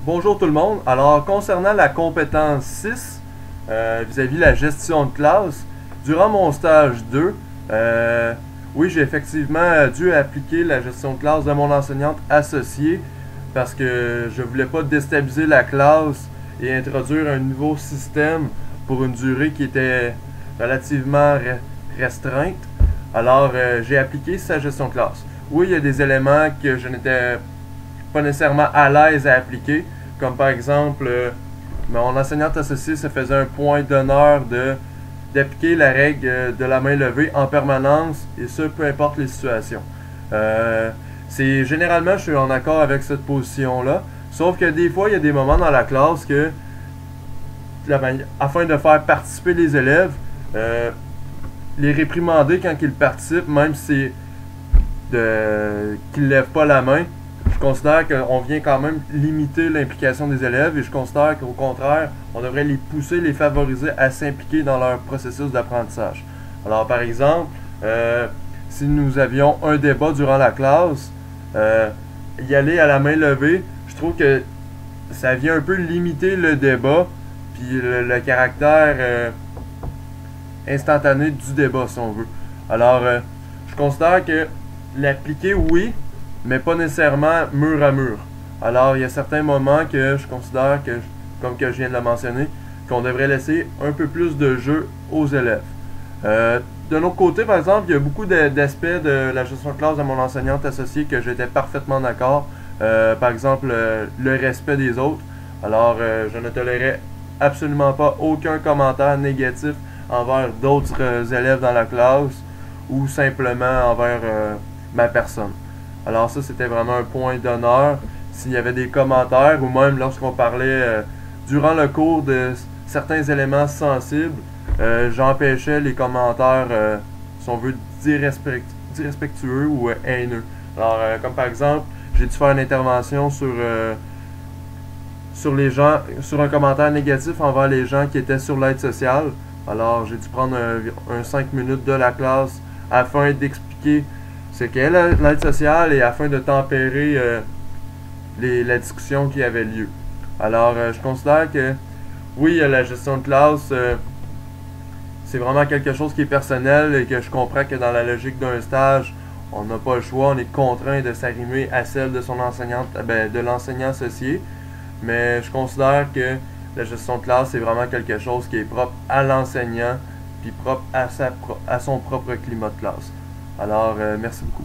Bonjour tout le monde. Alors, concernant la compétence 6, vis-à-vis la gestion de classe, durant mon stage 2, oui, j'ai effectivement dû appliquer la gestion de classe de mon enseignante associée parce que je voulais pas déstabiliser la classe et introduire un nouveau système pour une durée qui était relativement restreinte. Alors, j'ai appliqué sa gestion de classe. Oui, il y a des éléments que je n'étais pas nécessairement à l'aise à appliquer, comme par exemple, mon enseignante associée se faisait un point d'honneur d'appliquer la règle de la main levée en permanence, et ce, peu importe les situations. Généralement, je suis en accord avec cette position-là, sauf que des fois, il y a des moments dans la classe que, afin de faire participer les élèves, les réprimander quand ils participent, même si qu'ils ne lèvent pas la main, je considère qu'on vient quand même limiter l'implication des élèves, et je considère qu'au contraire, on devrait les pousser, les favoriser à s'impliquer dans leur processus d'apprentissage. Alors par exemple, si nous avions un débat durant la classe, y aller à la main levée, je trouve que ça vient un peu limiter le débat, puis le caractère instantané du débat, si on veut. Alors, je considère que l'appliquer, oui, mais pas nécessairement mur à mur. Alors, il y a certains moments que je considère que, comme que je viens de le mentionner, qu'on devrait laisser un peu plus de jeu aux élèves. De l'autre côté, par exemple, il y a beaucoup d'aspects de la gestion de classe de mon enseignante associée que j'étais parfaitement d'accord. Par exemple, le respect des autres. Alors, je ne tolérais absolument pas aucun commentaire négatif envers d'autres élèves dans la classe ou simplement envers ma personne. Alors ça, c'était vraiment un point d'honneur. S'il y avait des commentaires ou même lorsqu'on parlait durant le cours de certains éléments sensibles, j'empêchais les commentaires, si on veut, d'irrespectueux ou haineux. Alors, comme par exemple, j'ai dû faire une intervention sur un commentaire négatif envers les gens qui étaient sur l'aide sociale. Alors, j'ai dû prendre un 5 minutes de la classe afin d'expliquer ce qu'est l'aide sociale et afin de tempérer la discussion qui avait lieu. Alors, je considère que, oui, la gestion de classe, c'est vraiment quelque chose qui est personnel et que je comprends que dans la logique d'un stage, on n'a pas le choix, on est contraint de s'arrimer à celle de son enseignante, de l'enseignant associé. Mais je considère que la gestion de classe, c'est vraiment quelque chose qui est propre à l'enseignant, puis propre à son propre climat de classe. Alors, merci beaucoup.